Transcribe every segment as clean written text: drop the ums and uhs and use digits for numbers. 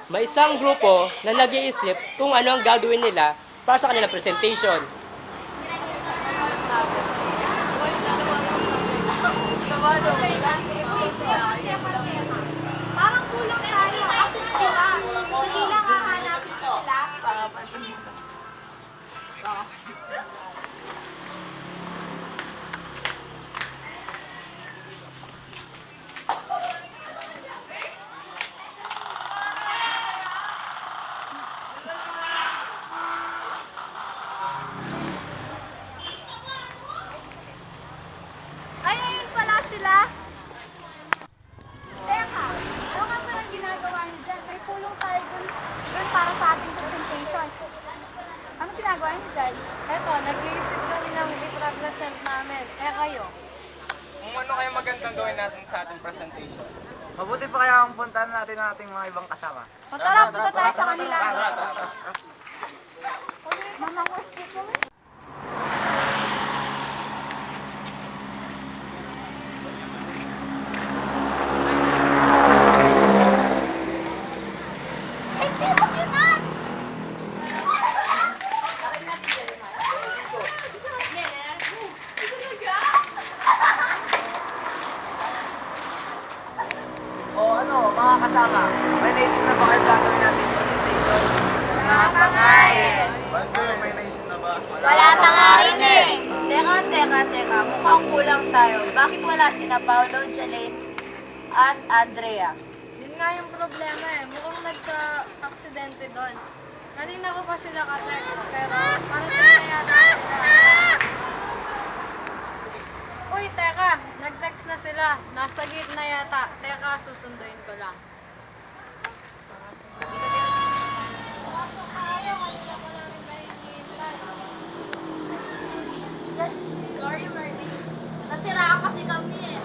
may isang grupo na nag-iisip kung ano ang gagawin nila para sa kanilang presentation. Parang kulang tayo. Ako sila. Hindi lang hahanapin sila. Ay, ayun pala sila. Teka, ano nga palang ginagawa niyo dyan? May tulong tayo dun para sa ating presentation. Ano ginagawa niyo dyan? Eto, nag-iisip kami ng i-present namin. Kayo? Kung ano kaya magandang gawin natin sa ating presentation? Mabuti pa kaya ang puntahan natin ng ating mga ibang kasama. O tara, punta tayo sa kanila. Mama, what's dito? Hindi mo kinan! O ano, mga kasama, may naisip na ba kayo gagawin natin presentation? Wala pa nga eh. Bandoy, may naisip na ba? Wala pa nga rin eh. Teka. Mukhang kulang tayo. Bakit wala sina Paolo, Jelaine, at Andrea? Yun nga yung problema eh. Mukhang nagka-aksidente doon. Kanina ko pa sila ka-text, pero parang na yata sila. Uy, teka. Nag-text na sila. Nasa gitna yata. Teka, susunduin ko lang. Sorry, Marty. Nasiraan kasi kami eh.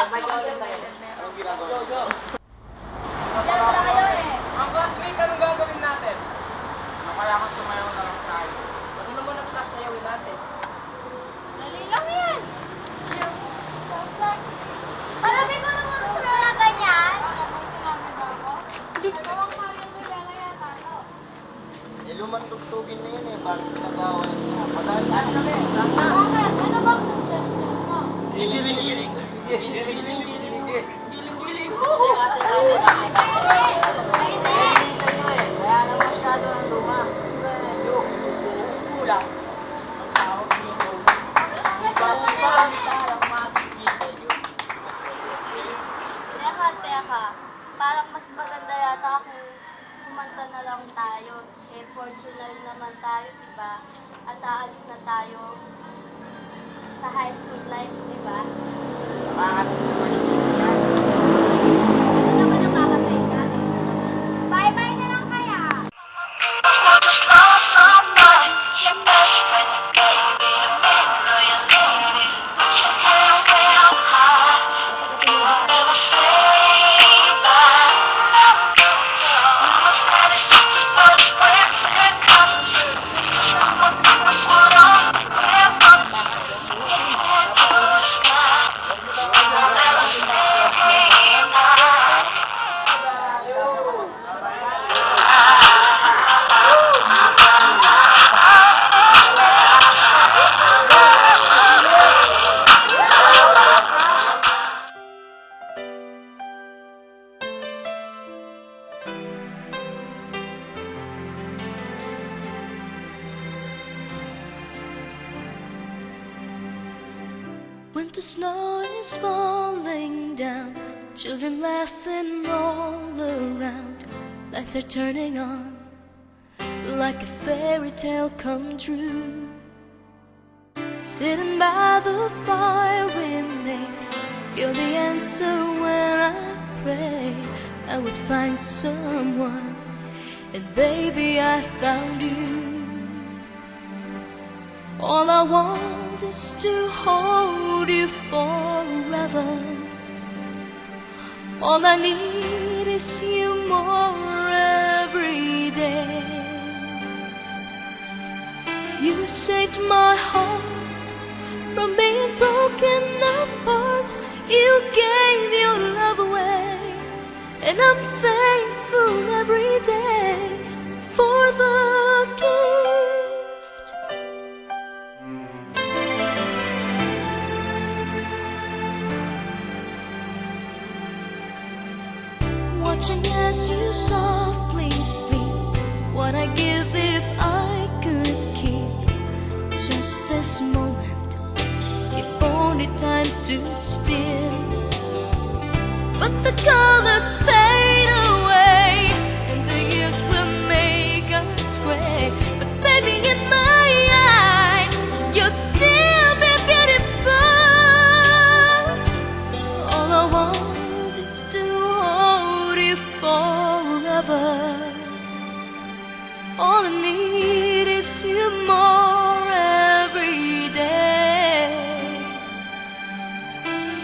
Anong ginagawa? Diyan pala kayo eh. Ang classmate, anong gagawin natin? Ano kaya kung sumayaw na lang tayo? Ano naman ang sasayawin natin? Dali lang yan. Alam ko lang mga sumayaw na ganyan. Bakit may sinabi ba ako? Nagawang Marian Rivera yata to. Eh, lumang tugtugin na yun eh. Bakit nagawa niya? Madaan kami. Bakit? Ano bang suggestion mo? Giling-giling. Kaya na masyado ng luma. Medyo kulang. Ang tawag dito. Parang makikita yun. Teka. Parang mas maganda yata kung kumanta na lang tayo. Eh, fortunate naman tayo, diba? At aalis na tayo sa high school life, diba? Ano naman ang kakatay ka? Bye-bye na lang kaya! Winter snow is falling down, children laughing all around. Lights are turning on, like a fairy tale come true. Sitting by the fire we made, you're the answer when I pray I would find someone, and baby I found you. All I want is to hold you forever. All I need is you more every day. You saved my heart from being broken apart. You gave your love away, and I'm thankful every day for the gift. Watching as you softly sleep, what I give if I could keep just this moment, if only time stood still. But the colors fade away, and the years will make us gray. But baby, in my eyes, you'll still be beautiful. All I want is to hold you forever. All I need is you more every day.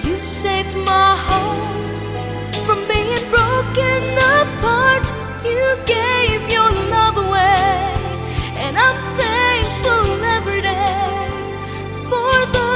You saved my heart from being broken apart. You gave your love away, and I'm thankful every day for the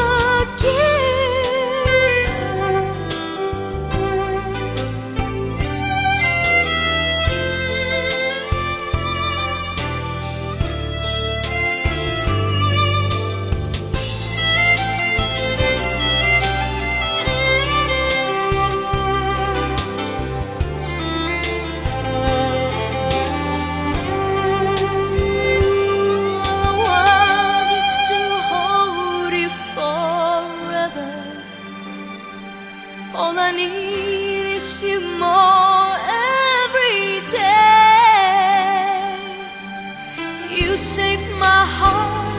all I need is you more every day. You saved my heart